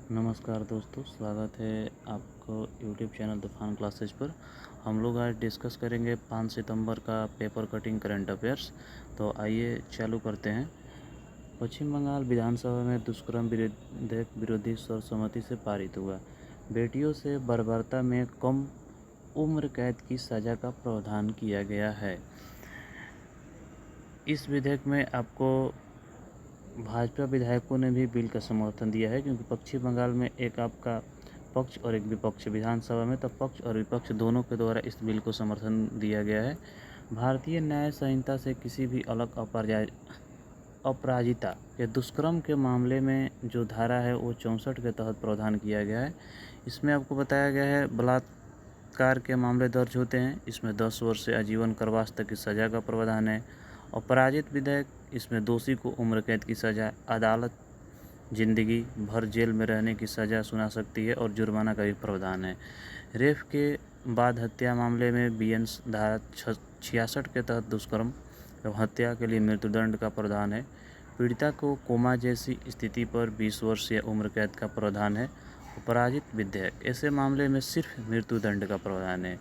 नमस्कार दोस्तों, स्वागत है आपको यूट्यूब चैनल तूफान क्लासेज पर। हम लोग आज डिस्कस करेंगे 5 सितंबर का पेपर कटिंग करंट अफेयर्स। तो आइए चालू करते हैं। पश्चिम बंगाल विधानसभा में दुष्कर्म विधेयक विरोधी सर्वसम्मति से पारित हुआ। बेटियों से बर्बरता में कम उम्र कैद की सज़ा का प्रावधान किया गया है। इस विधेयक में आपको भाजपा विधायकों ने भी बिल का समर्थन दिया है, क्योंकि पश्चिम बंगाल में एक आपका पक्ष और एक विपक्ष विधानसभा में, तब पक्ष और विपक्ष दोनों के द्वारा इस बिल को समर्थन दिया गया है। भारतीय न्याय संहिता से किसी भी अलग अपराजिता के दुष्कर्म के मामले में जो धारा है वो 64 के तहत प्रावधान किया गया है। इसमें आपको बताया गया है बलात्कार के मामले दर्ज होते हैं, इसमें 10 वर्ष से आजीवन कारावास तक की सज़ा का प्रावधान है। अपराजित विधेयक, इसमें दोषी को उम्र कैद की सज़ा, अदालत जिंदगी भर जेल में रहने की सज़ा सुना सकती है और जुर्माना का भी प्रावधान है। रेप के बाद हत्या मामले में बीएनएस धारा 66 के तहत दुष्कर्म एवं हत्या के लिए मृत्युदंड का प्रावधान है। पीड़िता को कोमा जैसी स्थिति पर 20 वर्ष या उम्र कैद का प्रावधान है। अपराजित विधेयक, ऐसे मामले में सिर्फ मृत्युदंड का प्रावधान है।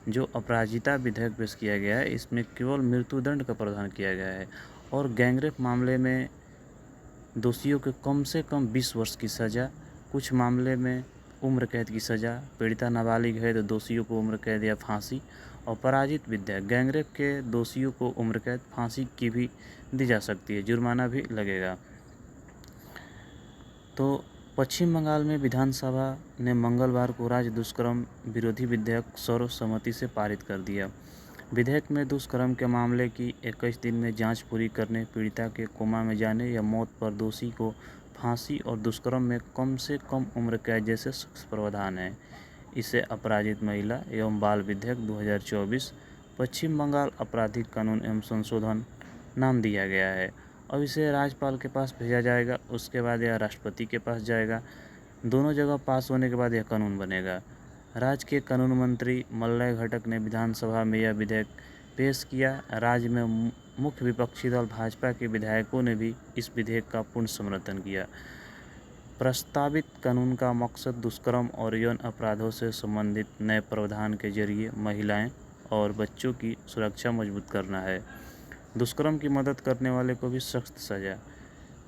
जो अपराजिता विधेयक पेश किया गया है, इसमें केवल मृत्युदंड का प्रावधान किया गया है। और गैंगरेप मामले में दोषियों के कम से कम 20 वर्ष की सज़ा, कुछ मामले में उम्र कैद की सज़ा, पीड़िता नाबालिग है तो दोषियों को उम्र कैद या फांसी। अपराजित विधेयक, गैंगरेप के दोषियों को उम्र कैद, फांसी की भी दी जा सकती है, जुर्माना भी लगेगा। तो पश्चिम बंगाल में विधानसभा ने मंगलवार को राज्य दुष्कर्म विरोधी विधेयक सर्वसम्मति से पारित कर दिया। विधेयक में दुष्कर्म के मामले की 21 दिन में जांच पूरी करने, पीड़िता के कोमा में जाने या मौत पर दोषी को फांसी और दुष्कर्म में कम से कम उम्र कैद जैसे सख्त प्रावधान है। इसे अपराजित महिला एवं बाल विधेयक 2024 पश्चिम बंगाल आपराधिक कानून एवं संशोधन नाम दिया गया है। अब इसे राज्यपाल के पास भेजा जाएगा, उसके बाद यह राष्ट्रपति के पास जाएगा। दोनों जगह पास होने के बाद यह कानून बनेगा। राज्य के कानून मंत्री मल्लय घटक ने विधानसभा में यह विधेयक पेश किया। राज्य में मुख्य विपक्षी दल भाजपा के विधायकों ने भी इस विधेयक का पूर्ण समर्थन किया। प्रस्तावित कानून का मकसद दुष्कर्म और यौन अपराधों से संबंधित नए प्रावधान के जरिए महिलाएं और बच्चों की सुरक्षा मजबूत करना है। दुष्कर्म की मदद करने वाले को भी सख्त सजा।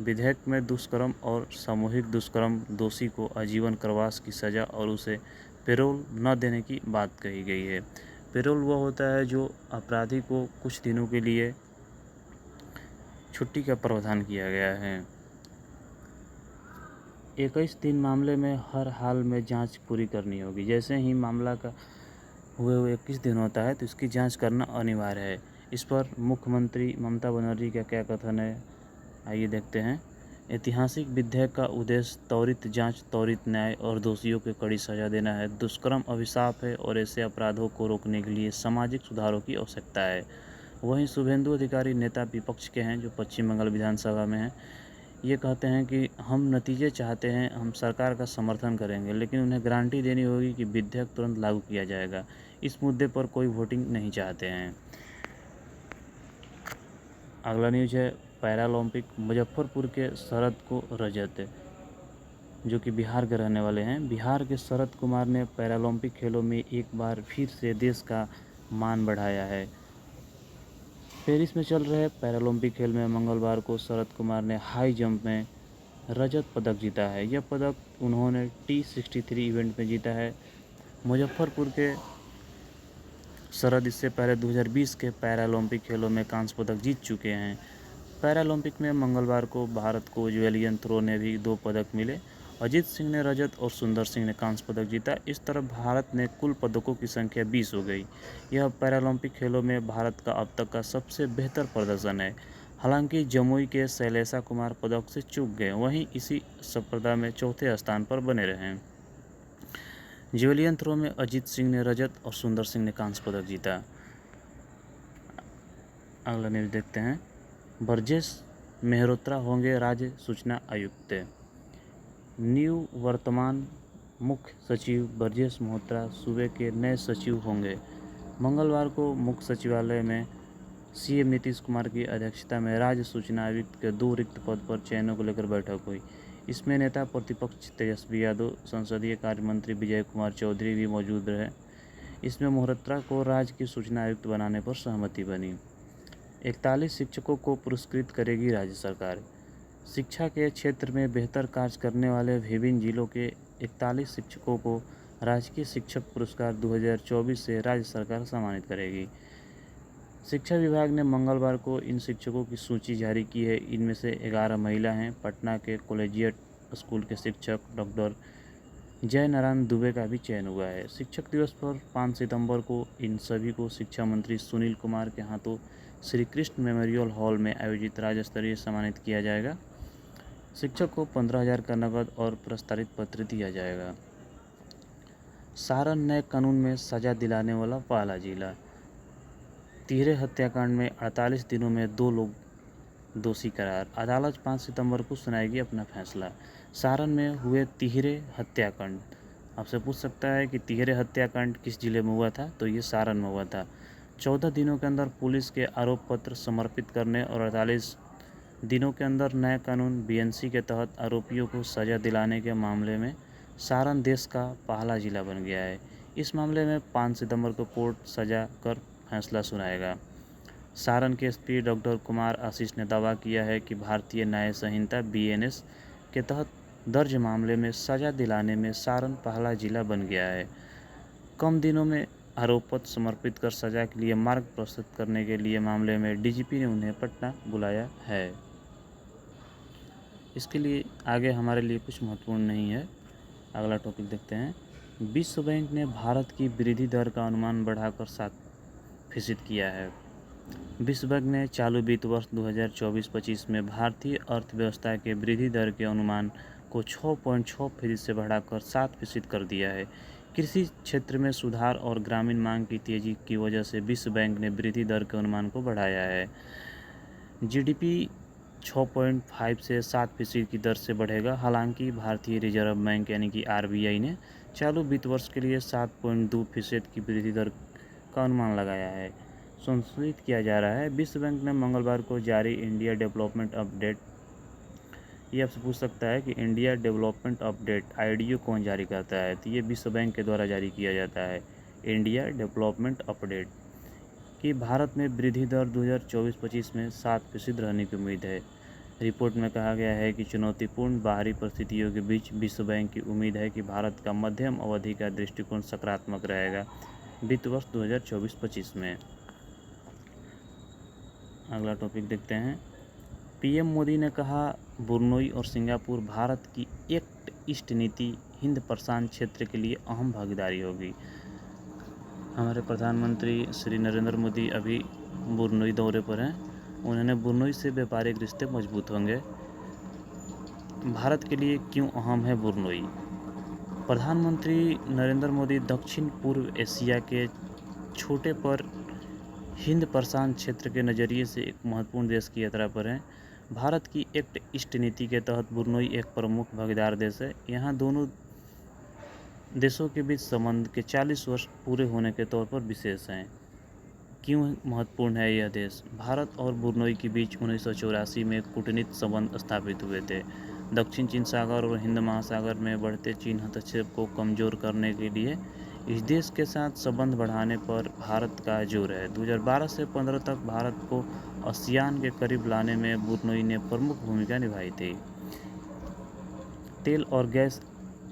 विधेयक में दुष्कर्म और सामूहिक दुष्कर्म दोषी को आजीवन कारावास की सज़ा और उसे पेरोल न देने की बात कही गई है। पेरोल वह होता है जो अपराधी को कुछ दिनों के लिए छुट्टी का प्रावधान किया गया है। 21 दिन मामले में हर हाल में जांच पूरी करनी होगी। जैसे ही मामला का हुए 21 दिन होता है तो इसकी जांच करना अनिवार्य है। इस पर मुख्यमंत्री ममता बनर्जी का क्या कथन है, आइए देखते हैं। ऐतिहासिक विधेयक का उद्देश्य त्वरित जांच, त्वरित न्याय और दोषियों को कड़ी सजा देना है। दुष्कर्म अभिशाप है और ऐसे अपराधों को रोकने के लिए सामाजिक सुधारों की आवश्यकता है। वहीं शुभेंदु अधिकारी नेता विपक्ष के हैं, जो पश्चिम बंगाल विधानसभा में हैं, ये कहते हैं कि हम नतीजे चाहते हैं, हम सरकार का समर्थन करेंगे, लेकिन उन्हें गारंटी देनी होगी कि विधेयक तुरंत लागू किया जाएगा। इस मुद्दे पर कोई वोटिंग नहीं चाहते हैं। अगला न्यूज है पैरालंपिक, मुजफ्फरपुर के शरद को रजत, जो कि बिहार के रहने वाले हैं। बिहार के शरद कुमार ने पैरालंपिक खेलों में एक बार फिर से देश का मान बढ़ाया है। पेरिस में चल रहे पैरालंपिक खेल में मंगलवार को शरद कुमार ने हाई जंप में रजत पदक जीता है। यह पदक उन्होंने T63 इवेंट में जीता है। मुजफ्फरपुर के शरद इससे पहले 2020 के पैरालंपिक खेलों में कांस्य पदक जीत चुके हैं। पैरालंपिक में मंगलवार को भारत को जेवलिन थ्रो ने भी 2 पदक मिले। अजीत सिंह ने रजत और सुंदर सिंह ने कांस्य पदक जीता। इस तरह भारत में कुल पदकों की संख्या 20 हो गई। यह पैरालंपिक खेलों में भारत का अब तक का सबसे बेहतर प्रदर्शन है। हालांकि जमुई के शैलेशा कुमार पदक से चूक गए, वहीं इसी स्पर्धा में चौथे स्थान पर बने रहे। जेवलिन थ्रो में अजीत सिंह ने रजत और सुंदर सिंह ने कांस्य पदक जीता। अगला न्यूज़ देखते हैं। ब्रजेश मेहरोत्रा होंगे राज्य सूचना आयुक्त। वर्तमान मुख्य सचिव ब्रजेश मेहरोत्रा सूबे के नए सचिव होंगे। मंगलवार को मुख्य सचिवालय में सीएम नीतीश कुमार की अध्यक्षता में राज्य सूचना आयुक्त के 2 रिक्त पद पर चयनों को लेकर बैठक हुई। इसमें नेता प्रतिपक्ष तेजस्वी यादव, संसदीय कार्य मंत्री विजय कुमार चौधरी भी मौजूद रहे। इसमें मोहत्रा को राज्य की सूचना आयुक्त बनाने पर सहमति बनी। 41 शिक्षकों को पुरस्कृत करेगी राज्य सरकार। शिक्षा के क्षेत्र में बेहतर कार्य करने वाले विभिन्न जिलों के 41 शिक्षकों को राजकीय शिक्षक पुरस्कार 2024 से राज्य सरकार सम्मानित करेगी। शिक्षा विभाग ने मंगलवार को इन शिक्षकों की सूची जारी की है। इनमें से 11 महिला हैं। पटना के कॉलेजिएट स्कूल के शिक्षक डॉक्टर जय नारायण दुबे का भी चयन हुआ है। शिक्षक दिवस पर 5 सितंबर को इन सभी को शिक्षा मंत्री सुनील कुमार के हाथों श्री कृष्ण मेमोरियल हॉल में आयोजित राज्य स्तरीय सम्मानित किया जाएगा। शिक्षक को 15,000 का नकद और प्रस्तावित पत्र दिया जाएगा। सारण नए कानून में सजा दिलाने वाला पहला जिला। तिहरे हत्याकांड में 48 दिनों में 2 लोग दोषी करार। अदालत 5 सितंबर को सुनाएगी अपना फैसला। सारण में हुए तिहरे हत्याकांड। आपसे पूछ सकता है कि तिहरे हत्याकांड किस जिले में हुआ था, तो ये सारण में हुआ था। 14 दिनों के अंदर पुलिस के आरोप पत्र समर्पित करने और 48 दिनों के अंदर नए कानून बीएनसी के तहत आरोपियों को सजा दिलाने के मामले में सारण देश का पहला जिला बन गया है। इस मामले में 5 सितंबर को कोर्ट सजा कर फैसला सुनाएगा। सारण के एसपी डॉक्टर कुमार आशीष ने दावा किया है कि भारतीय न्याय संहिता बीएनएस के तहत दर्ज मामले में सजा दिलाने में सारण पहला जिला बन गया है। कम दिनों में आरोप पत्र समर्पित कर सजा के लिए मार्ग प्रस्तुत करने के लिए मामले में डीजीपी ने उन्हें पटना बुलाया है। इसके लिए आगे हमारे लिए कुछ महत्वपूर्ण नहीं है। अगला टॉपिक देखते हैं। विश्व बैंक ने भारत की वृद्धि दर का अनुमान बढ़ाकर 7% किया है। विश्व बैंक ने चालू वित्त वर्ष 2024-25 में भारतीय अर्थव्यवस्था के वृद्धि दर के अनुमान को 6.6% से बढ़ाकर 7% कर दिया है। कृषि क्षेत्र में सुधार और ग्रामीण मांग की तेजी की वजह से विश्व बैंक ने वृद्धि दर के अनुमान को बढ़ाया है। जीडीपी 6.5 से 7% की दर से बढ़ेगा। हालांकि भारतीय रिजर्व बैंक यानी कि आरबीआई ने चालू वित्त वर्ष के लिए 7.2% की वृद्धि दर का अनुमान लगाया है। संशोधित किया जा रहा है। विश्व बैंक ने मंगलवार को जारी इंडिया डेवलपमेंट अपडेट, ये आपसे पूछ सकता है कि इंडिया डेवलपमेंट अपडेट आईडीओ कौन जारी करता है, तो ये विश्व बैंक के द्वारा जारी किया जाता है। इंडिया डेवलपमेंट अपडेट कि भारत में वृद्धि दर 2024-25 में 7% रहने की उम्मीद है। रिपोर्ट में कहा गया है कि चुनौतीपूर्ण बाहरी परिस्थितियों के बीच विश्व बैंक की उम्मीद है कि भारत का मध्यम अवधि का दृष्टिकोण सकारात्मक रहेगा वित्त वर्ष 2024-25 में। अगला टॉपिक देखते हैं। पीएम मोदी ने कहा ब्रुनई और सिंगापुर भारत की एक्ट ईस्ट नीति हिंद प्रशांत क्षेत्र के लिए अहम भागीदारी होगी। हमारे प्रधानमंत्री श्री नरेंद्र मोदी अभी ब्रुनई दौरे पर हैं। उन्होंने ब्रुनई से व्यापारिक रिश्ते मजबूत होंगे। भारत के लिए क्यों अहम है ब्रुनई? प्रधानमंत्री नरेंद्र मोदी दक्षिण पूर्व एशिया के छोटे पर हिंद प्रशांत क्षेत्र के नज़रिए से एक महत्वपूर्ण देश की यात्रा पर हैं। भारत की एक्ट ईस्ट नीति के तहत ब्रुनई एक प्रमुख भागीदार देश है। यहाँ दोनों देशों के बीच संबंध के 40 वर्ष पूरे होने के तौर पर विशेष हैं। क्यों महत्वपूर्ण है यह देश? भारत और ब्रुनई के बीच 1984 में कूटनीतिक संबंध स्थापित हुए थे। दक्षिण चीन सागर और हिंद महासागर में बढ़ते चीन हस्तक्षेप को कमजोर करने के लिए इस देश के साथ संबंध बढ़ाने पर भारत का जोर है। 2012 से 15 तक भारत को आसियान के करीब लाने में ब्रुनई ने प्रमुख भूमिका निभाई थी। तेल और गैस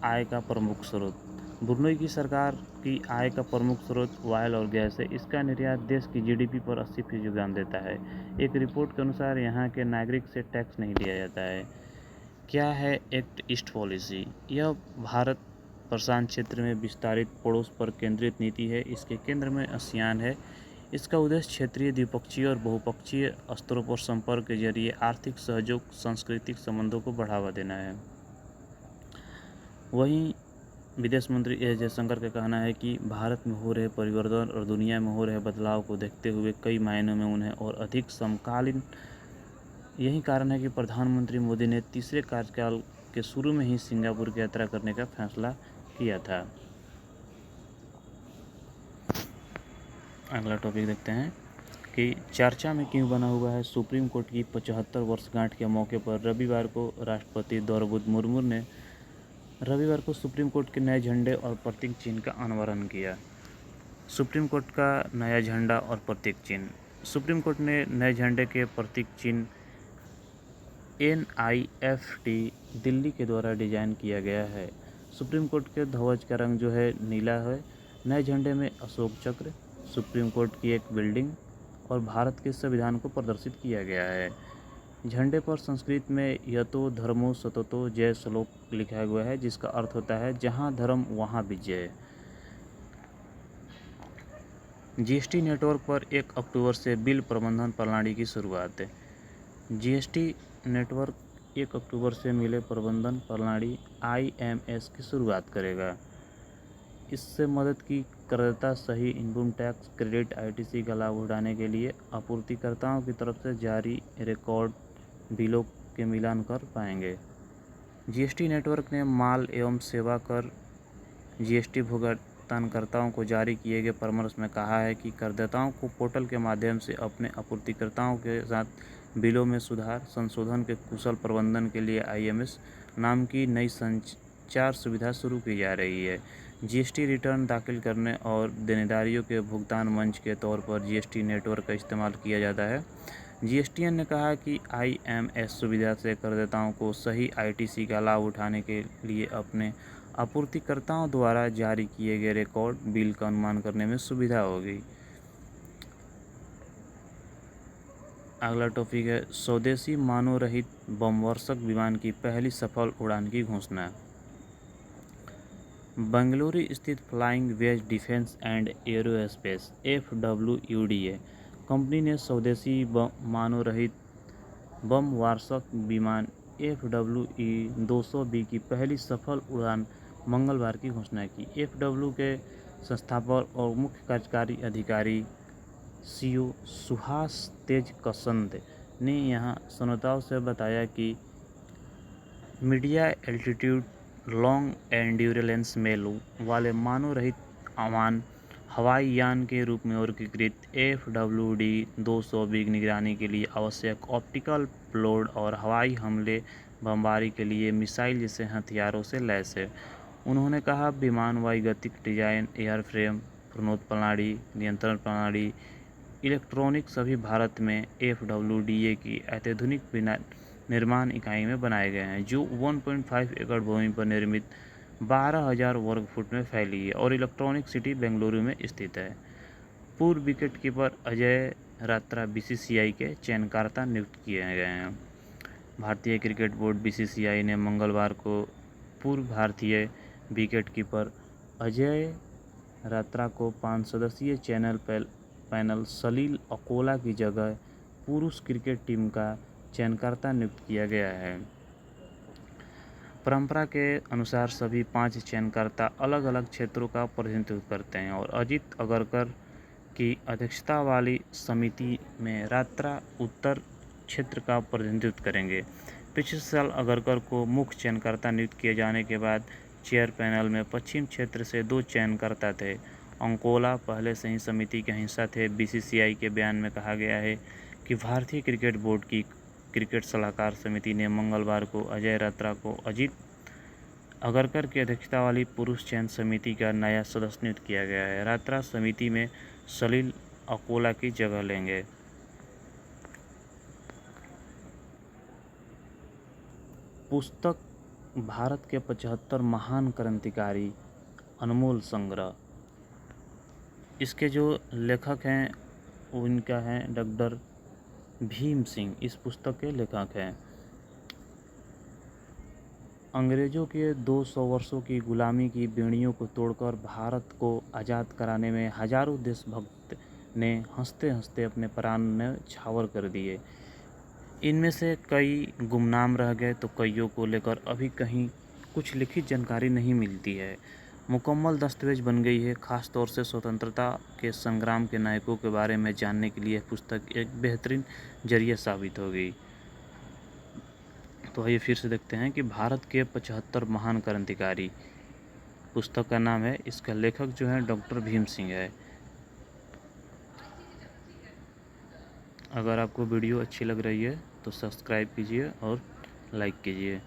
आय का प्रमुख स्रोत। ब्रुनई की सरकार की आय का प्रमुख स्रोत ऑयल और गैस है। इसका निर्यात देश की जीडीपी पर 80% योगदान देता है। एक रिपोर्ट के अनुसार यहाँ के नागरिक से टैक्स नहीं लिया जाता है। क्या है एक्ट ईस्ट पॉलिसी? यह भारत प्रशांत क्षेत्र में विस्तारित पड़ोस पर केंद्रित नीति है। इसके केंद्र में आसियान है। इसका उद्देश्य क्षेत्रीय, द्विपक्षीय और बहुपक्षीय स्तरों पर संपर्क के जरिए आर्थिक सहयोग, सांस्कृतिक संबंधों को बढ़ावा देना है। वहीं विदेश मंत्री एस जयशंकर का कहना है कि भारत में हो रहे परिवर्तन और दुनिया में हो रहे बदलाव को देखते हुए कई मायनों में उन्हें और अधिक समकालीन, यही कारण है कि प्रधानमंत्री मोदी ने तीसरे कार्यकाल के शुरू में ही सिंगापुर की यात्रा करने का फैसला किया था। अगला टॉपिक देखते हैं। कि चर्चा में क्यों बना हुआ है। सुप्रीम कोर्ट की 75 वर्षगांठ के मौके पर रविवार को राष्ट्रपति द्रौपदी मुर्मू ने रविवार को सुप्रीम कोर्ट के नए झंडे और प्रतीक चिन्ह का अनावरण किया। सुप्रीम कोर्ट का नया झंडा और प्रतीक चिन्ह। सुप्रीम कोर्ट ने नए झंडे के प्रतीक चिन्ह NIFT दिल्ली के द्वारा डिजाइन किया गया है। सुप्रीम कोर्ट के ध्वज का रंग जो है नीला है। नए झंडे में अशोक चक्र, सुप्रीम कोर्ट की एक बिल्डिंग और भारत के संविधान को प्रदर्शित किया गया है। झंडे पर संस्कृत में यतो धर्मो सततो जय श्लोक लिखा हुआ है, जिसका अर्थ होता है जहां धर्म वहां विजय। GST नेटवर्क पर 1 अक्टूबर से बिल प्रबंधन प्रणाली की शुरुआत है। GST नेटवर्क 1 अक्टूबर से मिले प्रबंधन प्रणाली IMS की शुरुआत करेगा। इससे मदद की करदाता सही इनकम टैक्स क्रेडिट ITC का लाभ उठाने के लिए आपूर्तिकर्ताओं की तरफ से जारी रिकॉर्ड बिलों के मिलान कर पाएंगे। GST नेटवर्क ने माल एवं सेवा कर GST भुगतानकर्ताओं को जारी किए गए परामर्श में कहा है कि करदाताओं को पोर्टल के माध्यम से अपने आपूर्तिकर्ताओं के साथ बिलों में सुधार संशोधन के कुशल प्रबंधन के लिए IMS नाम की नई संचार सुविधा शुरू की जा रही है। GST रिटर्न दाखिल करने और देनदारियों के भुगतान मंच के तौर पर GST नेटवर्क का इस्तेमाल किया जाता है। GSTN ने कहा कि IMS सुविधा से करदाताओं को सही ITC का लाभ उठाने के लिए अपने आपूर्तिकर्ताओं द्वारा जारी किए गए रिकॉर्ड बिल का अनुमान करने में सुविधा होगी। अगला टॉपिक है स्वदेशी मानव रहित बमवर्षक विमान की पहली सफल उड़ान की घोषणा। बेंगलुरु स्थित Flying Wedge Defence and Aerospace FWUDA company ने स्वदेशी मानव रहित बमवर्षक विमान FWE-200B की पहली सफल उड़ान मंगलवार की घोषणा की। FW के संस्थापक और मुख्य कार्यकारी अधिकारी CEO सुहास तेजकसंद ने यहां संवाददाताओं से बताया कि मीडियम एल्टीट्यूड लॉन्ग एंड्योरेंस मेलू वाले मानव रहित अमान हवाई यान के रूप में वर्गीकृत FWD-200B की निगरानी के लिए आवश्यक ऑप्टिकल पेलोड और हवाई हमले बमबारी के लिए मिसाइल जैसे हथियारों से लैस है। उन्होंने कहा विमान वायुगतिक डिजाइन, एयरफ्रेम, प्रणोद प्रणाली, नियंत्रण प्रणाली, इलेक्ट्रॉनिक सभी भारत में FWDA की अत्याधुनिक निर्माण इकाई में बनाए गए हैं, जो 1.5 एकड़ भूमि पर निर्मित 12,000 वर्ग फुट में फैली है और इलेक्ट्रॉनिक सिटी बेंगलुरु में स्थित है। पूर्व विकेट कीपर अजय रात्रा BCCI के चयनकर्ता नियुक्त किए गए हैं। भारतीय क्रिकेट बोर्ड BCCI ने मंगलवार को पूर्व भारतीय विकेट कीपर अजय रात्रा को 5 सदस्यीय पैनल सलील अकोला की जगह पुरुष क्रिकेट टीम का चयनकर्ता नियुक्त किया गया है। परंपरा के अनुसार सभी 5 चयनकर्ता अलग अलग क्षेत्रों का प्रतिनिधित्व करते हैं और अजीत अगरकर की अध्यक्षता वाली समिति में रात्रा उत्तर क्षेत्र का प्रतिनिधित्व करेंगे। पिछले साल अगरकर को मुख्य चयनकर्ता नियुक्त किए जाने के बाद चेयर पैनल में पश्चिम क्षेत्र से 2 चयनकर्ता थे। अंकोला पहले से ही समिति के हिस्सा थे। BCCI के बयान में कहा गया है कि भारतीय क्रिकेट बोर्ड की क्रिकेट सलाहकार समिति ने मंगलवार को अजय रात्रा को अजीत अगरकर की अध्यक्षता वाली पुरुष चयन समिति का नया सदस्य नियुक्त किया गया है। रात्रा समिति में सलील अकोला की जगह लेंगे। पुस्तक भारत के 75 महान क्रांतिकारी अनमोल संग्रह। इसके जो लेखक हैं उनका है डॉक्टर भीम सिंह। इस पुस्तक के लेखक हैं। अंग्रेजों के 200 वर्षों की गुलामी की बेड़ियों को तोड़कर भारत को आज़ाद कराने में हजारों देशभक्त ने हंसते हंसते अपने प्राण न्यौछावर कर दिए। इनमें से कई गुमनाम रह गए तो कईयों को लेकर अभी कहीं कुछ लिखित जानकारी नहीं मिलती है। मुकम्मल दस्तावेज बन गई है। खास तौर से स्वतंत्रता के संग्राम के नायकों के बारे में जानने के लिए पुस्तक एक बेहतरीन जरिया साबित होगी। तो आइए फिर से देखते हैं कि भारत के 75 महान क्रांतिकारी। पुस्तक का नाम है, इसका लेखक जो है डॉक्टर भीम सिंह है। अगर आपको वीडियो अच्छी लग रही है तो सब्सक्राइब कीजिए और लाइक कीजिए।